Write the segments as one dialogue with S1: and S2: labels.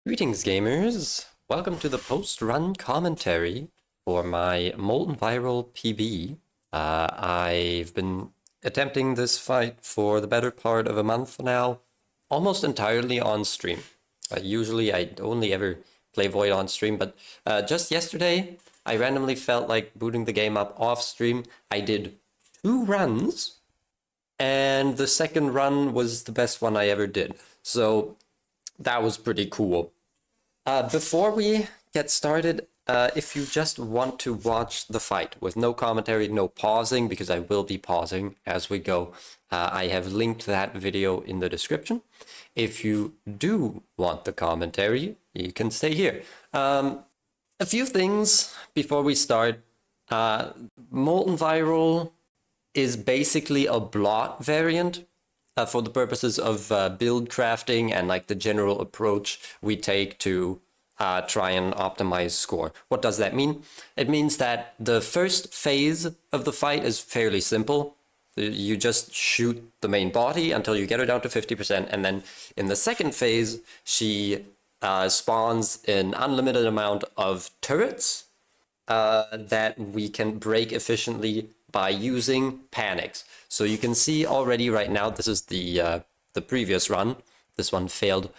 S1: Greetings, gamers! Welcome to the post-run commentary for my Molten Viral PB. I've been attempting this fight for the better part of a month now, almost entirely on stream. Usually I only ever play Void on stream, but just yesterday I randomly felt like booting the game up off stream. I did 2 runs, and the second run was the best one I ever did. So that was pretty cool. Before we get started, if you just want to watch the fight with no commentary, no pausing, because I will be pausing as we go, I have linked that video in the description. If you do want the commentary, you can stay here. A few things before we start. Molten Viral is basically a blot variant for the purposes of build crafting and like the general approach we take to try and optimize score. What does that mean? It means that the first phase of the fight is fairly simple. You just shoot the main body until you get her down to 50%, and then in the second phase, she spawns an unlimited amount of turrets that we can break efficiently by using panics. So you can see already right now, this is the previous run. This one failed.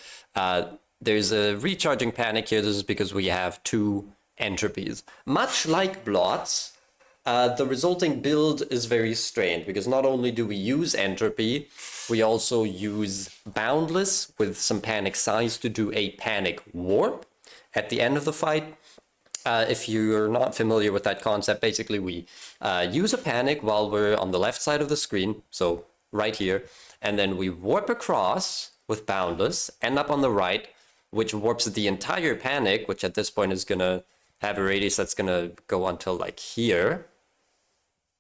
S1: There's a recharging panic here. This is because we have 2 entropies. Much like blots, the resulting build is very strange because not only do we use entropy, we also use Boundless with some panic size to do a panic warp at the end of the fight. If you're not familiar with that concept, basically we use a panic while we're on the left side of the screen, so right here, and then we warp across with Boundless, end up on the right, which warps the entire panic, which at this point is going to have a radius that's going to go until like here.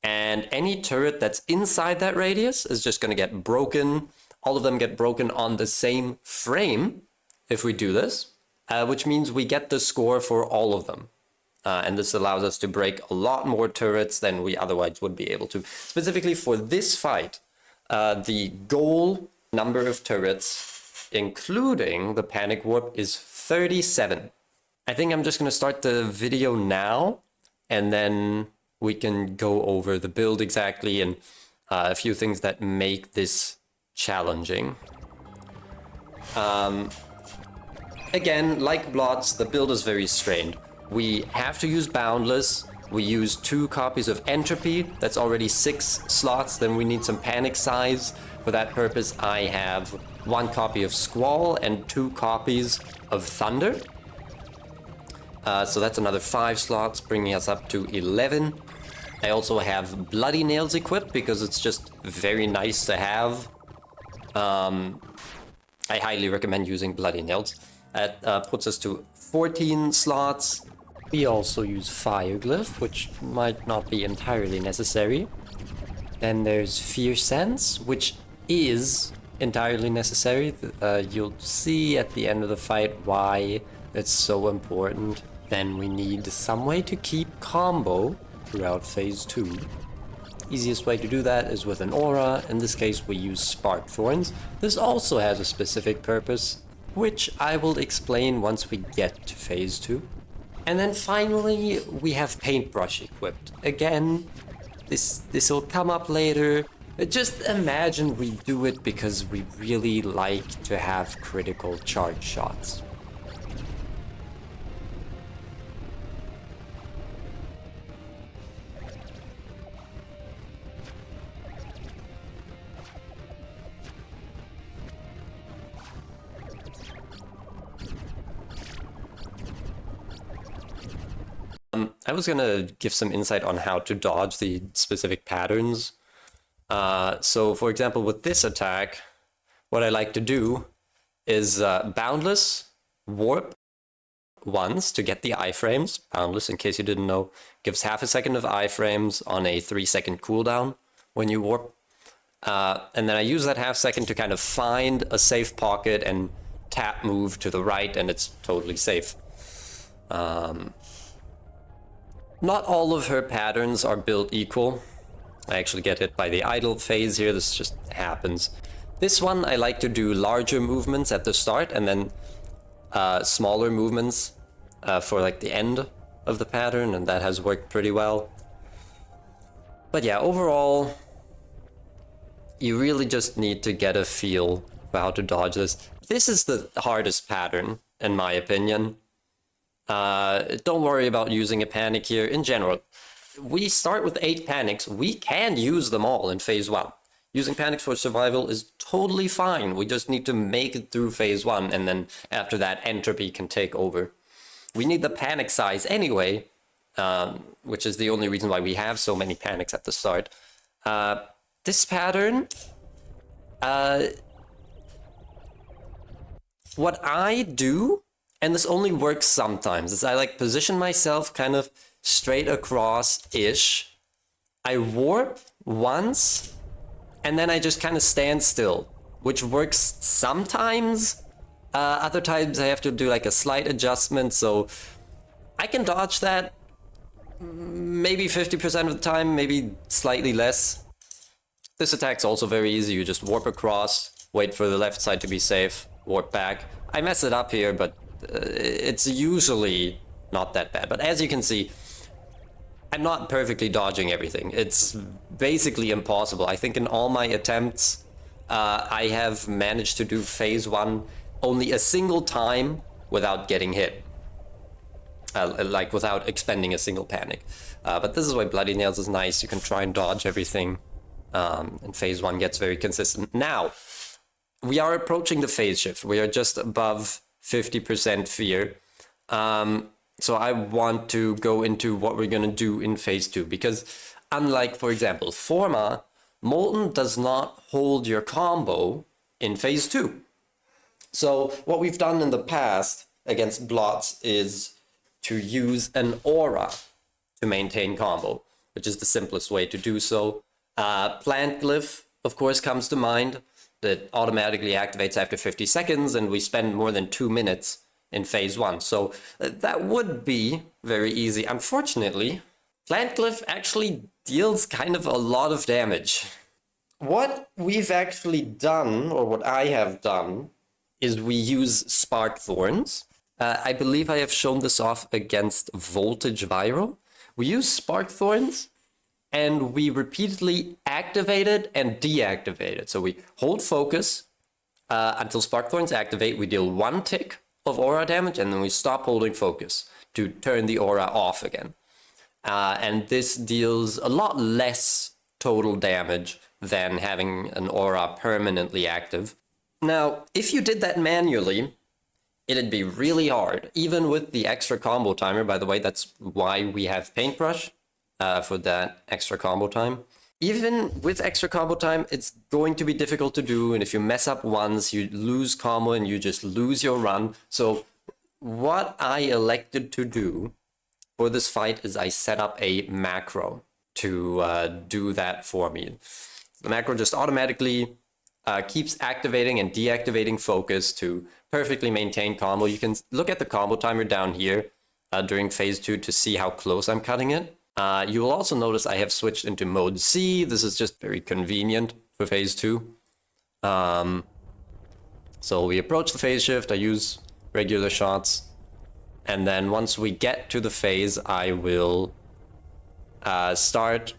S1: And any turret that's inside that radius is just going to get broken. All of them get broken on the same frame if we do this. Which means we get the score for all of them. And this allows us to break a lot more turrets than we otherwise would be able to. Specifically for this fight, the goal number of turrets, including the panic warp, is 37. I think I'm just going to start the video now, and then we can go over the build exactly and a few things that make this challenging. Again, like blots, the build is very strained. We have to use Boundless. We use 2 copies of Entropy. That's already 6 slots. Then we need some panic size. For that purpose, I have 1 copy of Squall and 2 copies of Thunder. So that's another 5 slots, bringing us up to 11. I also have Bloody Nails equipped because it's just very nice to have. I highly recommend using Bloody Nails. That puts us to 14 slots. We also use Fire Glyph, which might not be entirely necessary. Then there's Fear Sense, which is entirely necessary. You'll see at the end of the fight why it's so important. Then we need some way to keep combo throughout phase 2. Easiest way to do that is with an aura. In this case, we use Spark Thorns. This also has a specific purpose, which I will explain once we get to phase 2. And then finally, we have Paintbrush equipped. Again, this will come up later. Just imagine we do it because we really like to have critical charge shots. I was gonna give some insight on how to dodge the specific patterns. So for example, with this attack, what I like to do is Boundless, warp once to get the iframes. Boundless, in case you didn't know, gives half a second of iframes on a 3-second cooldown when you warp. And then I use that half second to kind of find a safe pocket and tap move to the right, and it's totally safe. Not all of her patterns are built equal. I actually get hit by the idle phase here, this just happens. This one I like to do larger movements at the start and then smaller movements for like the end of the pattern, and that has worked pretty well. But yeah, overall, you really just need to get a feel for how to dodge this. This is the hardest pattern, in my opinion. Don't worry about using a panic here. In general, we start with 8 panics. We can use them all in phase 1. Using panics for survival is totally fine. We just need to make it through phase 1, and then after that, entropy can take over. We need the panic size anyway, which is the only reason why we have so many panics at the start. This pattern, what I do, and this only works sometimes, is I like position myself kind of straight across-ish. I warp once, and then I just kind of stand still, which works sometimes. Other times I have to do like a slight adjustment, so I can dodge that maybe 50% of the time, maybe slightly less. This attack's also very easy. You just warp across, wait for the left side to be safe, warp back. I mess it up here, but it's usually not that bad. But as you can see, I'm not perfectly dodging everything. It's basically impossible. I think in all my attempts, I have managed to do phase 1 only a single time without getting hit. Like without expending a single panic. But this is why Bloody Nails is nice. You can try and dodge everything. And phase 1 gets very consistent. Now, we are approaching the phase shift. We are just above 50% fear. So I want to go into what we're going to do in phase 2. Because unlike, for example, Forma, Molten does not hold your combo in phase 2. So what we've done in the past against blots is to use an aura to maintain combo, which is the simplest way to do so. Plant Glyph, of course, comes to mind. That automatically activates after 50 seconds, and we spend more than 2 minutes in phase 1. So that would be very easy. Unfortunately, Plant Glyph actually deals kind of a lot of damage. What we've actually done, or what I have done, is we use Spark Thorns. I believe I have shown this off against Voltage Viral. We use Spark Thorns, and we repeatedly activate it and deactivate it. So we hold focus until Spark Thorns activate. We deal 1 tick of aura damage, and then we stop holding focus to turn the aura off again. And this deals a lot less total damage than having an aura permanently active. Now, if you did that manually, it'd be really hard. Even with the extra combo timer, by the way, that's why we have Paintbrush. For that extra combo time. Even with extra combo time, it's going to be difficult to do, and if you mess up once, you lose combo and you just lose your run. So what I elected to do for this fight is I set up a macro to do that for me. The macro just automatically keeps activating and deactivating focus to perfectly maintain combo. You can look at the combo timer down here during phase 2 to see how close I'm cutting it. You will also notice I have switched into mode C. This is just very convenient for phase 2. So we approach the phase shift, I use regular shots, and then once we get to the phase, I will start,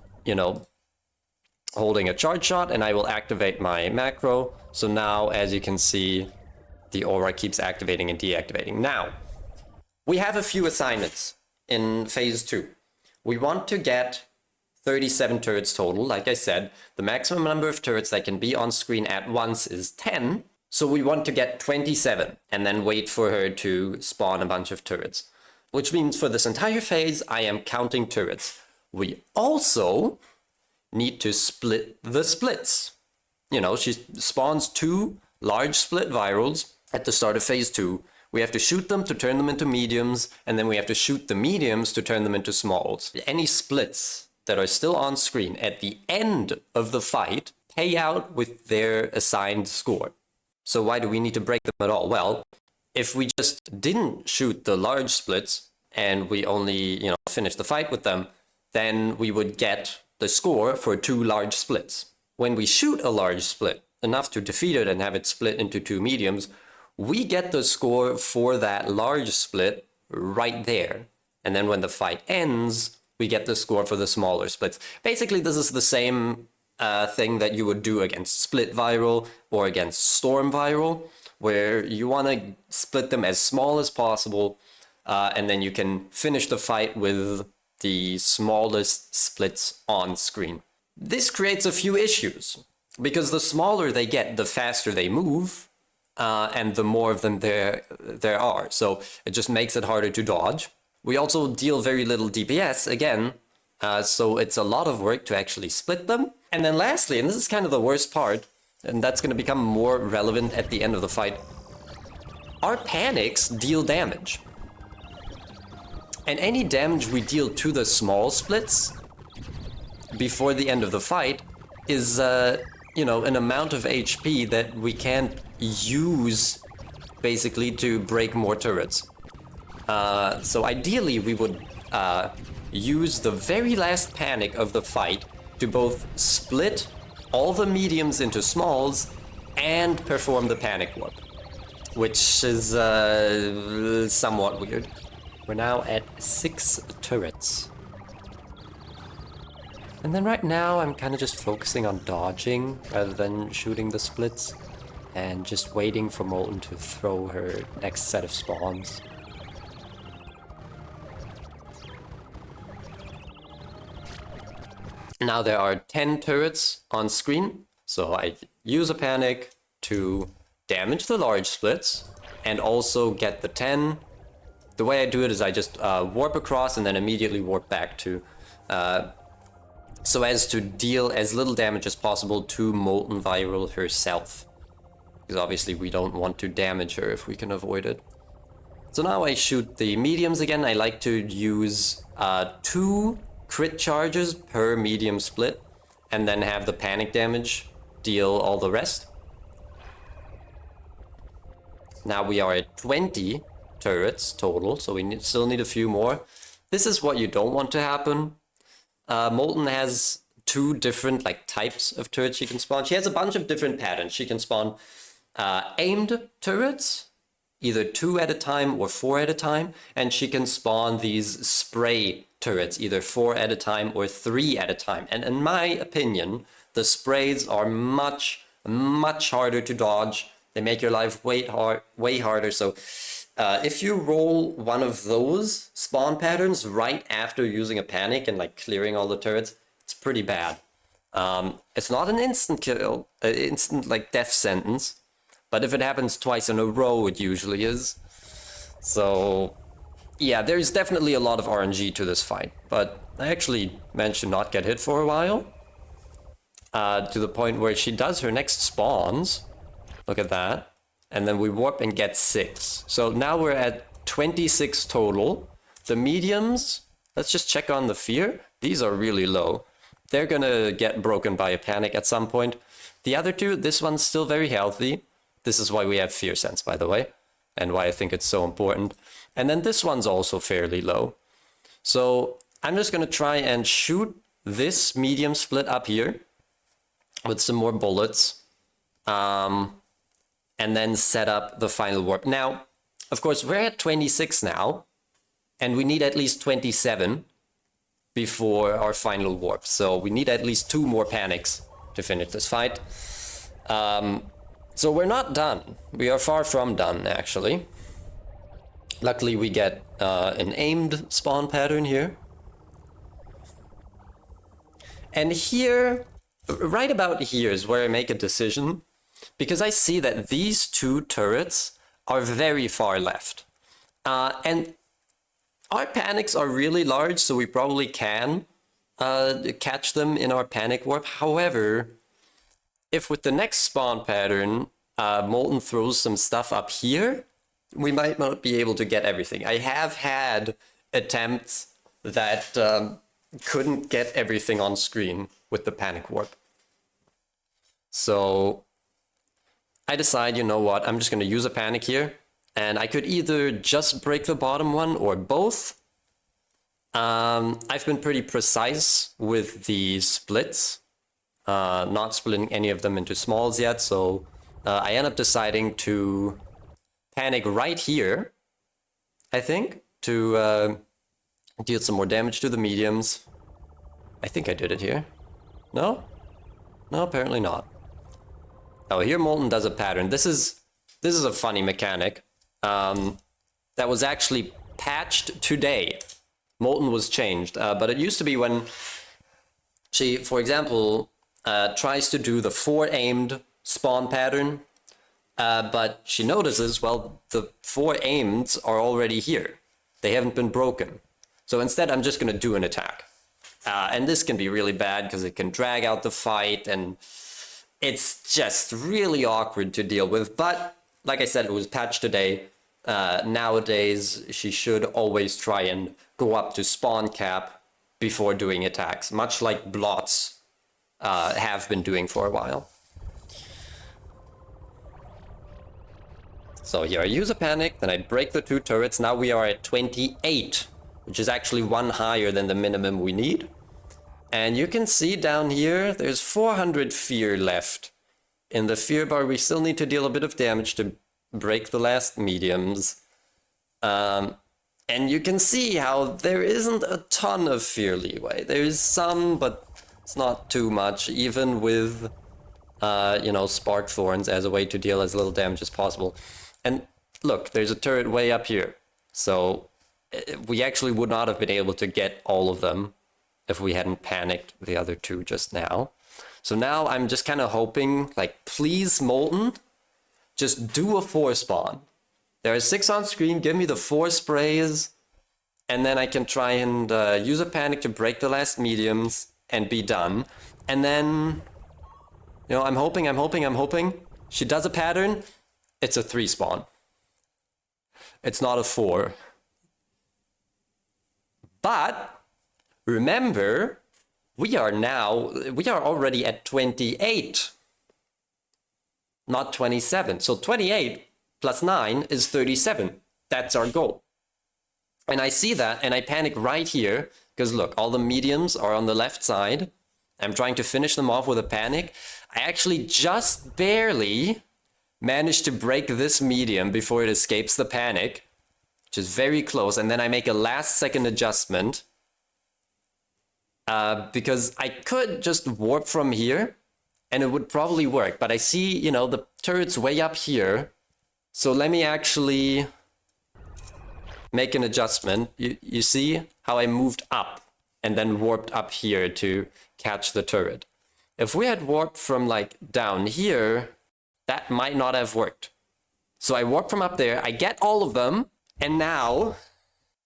S1: holding a charge shot, and I will activate my macro. So now, as you can see, the aura keeps activating and deactivating. Now, we have a few assignments in phase 2. We want to get 37 turrets total. Like I said, the maximum number of turrets that can be on screen at once is 10. So we want to get 27 and then wait for her to spawn a bunch of turrets. Which means for this entire phase, I am counting turrets. We also need to split the splits. She spawns 2 large split virals at the start of phase 2. We have to shoot them to turn them into mediums, and then we have to shoot the mediums to turn them into smalls. Any splits that are still on screen at the end of the fight pay out with their assigned score. So why do we need to break them at all? Well, if we just didn't shoot the large splits and we only, finish the fight with them, then we would get the score for 2 large splits. When we shoot a large split, enough to defeat it and have it split into 2 mediums, we get the score for that large split right there. And then when the fight ends, we get the score for the smaller splits. Basically, this is the same thing that you would do against Split Viral or against Storm Viral, where you want to split them as small as possible, and then you can finish the fight with the smallest splits on screen. This creates a few issues, because the smaller they get, the faster they move, and the more of them there are. So it just makes it harder to dodge. We also deal very little DPS, again, so it's a lot of work to actually split them. And then lastly, and this is kind of the worst part, and that's going to become more relevant at the end of the fight, our panics deal damage. And any damage we deal to the small splits before the end of the fight is, you know, an amount of HP that we can't use basically to break more turrets. So ideally we would use the very last panic of the fight to both split all the mediums into smalls and perform the panic warp, which is somewhat weird. We're now at 6 turrets. And then right now I'm kind of just focusing on dodging rather than shooting the splits, and just waiting for Molten to throw her next set of spawns. Now there are 10 turrets on screen, so I use a panic to damage the large splits and also get the 10. The way I do it is I just warp across and then immediately warp back to, so as to deal as little damage as possible to Molten Veyeral herself. Because obviously we don't want to damage her if we can avoid it. So now I shoot the mediums again. I like to use 2 crit charges per medium split, and then have the panic damage deal all the rest. Now we are at 20 turrets total, so we still need a few more. This is what you don't want to happen. Molten has 2 different types of turrets she can spawn. She has a bunch of different patterns. She can spawn aimed turrets, either 2 at a time or 4 at a time, and she can spawn these spray turrets, either 4 at a time or 3 at a time. And in my opinion, the sprays are much harder to dodge. They make your life way harder. So if you roll one of those spawn patterns right after using a panic and clearing all the turrets, it's pretty bad. It's not an instant kill, instant death sentence, but if it happens twice in a row, it usually is. So yeah, there's definitely a lot of RNG to this fight, but I actually managed to not get hit for a while, to the point where she does her next spawns. Look at that. And then we warp and get 6. So now we're at 26 total. The mediums, let's just check on the fear. These are really low. They're gonna get broken by a panic at some point. The other 2, this one's still very healthy. This is why we have fear sense, by the way, and why I think it's so important. And then this one's also fairly low. So I'm just gonna try and shoot this medium split up here with some more bullets. And then set up the final warp. Now, of course, we're at 26 now, and we need at least 27 before our final warp. So we need at least 2 more panics to finish this fight. So we're not done. We are far from done, actually. Luckily, we get an aimed spawn pattern here. And here, right about here is where I make a decision, because I see that these 2 turrets are very far left. And our panics are really large, so we probably can catch them in our panic warp. However, if with the next spawn pattern, Molten throws some stuff up here, we might not be able to get everything. I have had attempts that couldn't get everything on screen with the panic warp. So I decide, you know what, I'm just going to use a panic here, and I could either just break the bottom one or both. I've been pretty precise with the splits, not splitting any of them into smalls yet, so I end up deciding to panic right here, I think, to deal some more damage to the mediums. I think I did it here. No? No, apparently not. Oh, here Molten does a pattern. This is a funny mechanic. That was actually patched today. Molten was changed, but it used to be when she, for example, tries to do the 4 aimed spawn pattern, but she notices, well, the 4 aims are already here. They haven't been broken. So instead, I'm just going to do an attack. And this can be really bad because it can drag out the fight, and it's just really awkward to deal with. But like I said, it was patched today. Nowadays, she should always try and go up to spawn cap before doing attacks, much like blots have been doing for a while. So here I use a panic, then I break the 2 turrets. Now we are at 28, which is actually 1 higher than the minimum we need. And you can see down here, there's 400 fear left. In the fear bar, we still need to deal a bit of damage to break the last mediums. And you can see how there isn't a ton of fear leeway. There's some, but it's not too much, even with, you know, Spark Thorns as a way to deal as little damage as possible. And look, there's a turret way up here. So we actually would not have been able to get all of them if we hadn't panicked the other 2 just now. So now I'm just kind of hoping, like, please, Molten, just do a 4 spawn. There are 6 on screen, give me the 4 sprays, and then I can try and use a panic to break the last mediums and be done. And then, you know, I'm hoping. She does a pattern, it's a 3 spawn. It's not a 4. But remember, we are already at 28, not 27. So 28 plus 9 is 37. That's our goal. And I see that, and I panic right here, because look, all the mediums are on the left side. I'm trying to finish them off with a panic. I actually just barely managed to break this medium before it escapes the panic, which is very close. And then I make a last second adjustment, because I could just warp from here and it would probably work. But I see, you know, the turret's way up here. So let me actually make an adjustment. You see how I moved up and then warped up here to catch the turret. If we had warped from like down here, that might not have worked. So I warp from up there, I get all of them, and now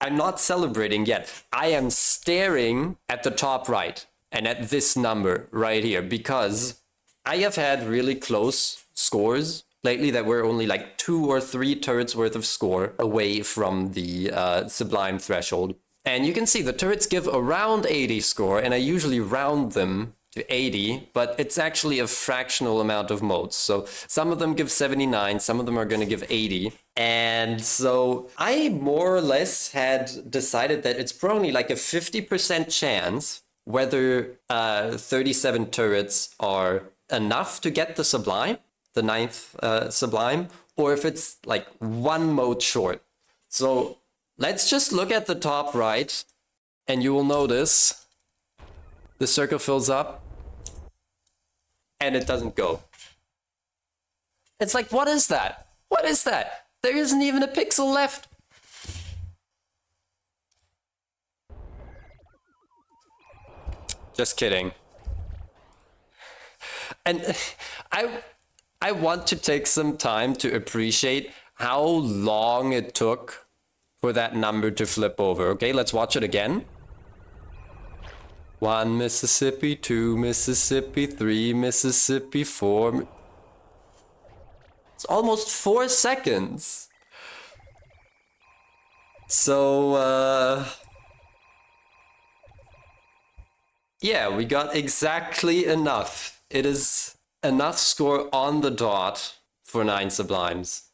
S1: I'm not celebrating yet. I am staring at the top right and at this number right here, because I have had really close scores lately that were only like 2 or 3 turrets worth of score away from the Sublime threshold. And you can see the turrets give around 80 score, and I usually round them to 80, but it's actually a fractional amount of modes. So some of them give 79, some of them are going to give 80. And so I more or less had decided that it's probably like a 50% chance whether 37 turrets are enough to get the Sublime, the 9th Sublime, or if it's like 1 mode short. So let's just look at the top right, and you will notice the circle fills up and it doesn't go. It's like, what is that? What is that? There isn't even a pixel left. Just kidding. And I want to take some time to appreciate how long it took for that number to flip over. Okay, let's watch it again. 1 Mississippi, 2 Mississippi, 3 Mississippi, 4. It's almost 4 seconds. So, yeah, we got exactly enough. It is enough score on the dot for 9 Sublimes.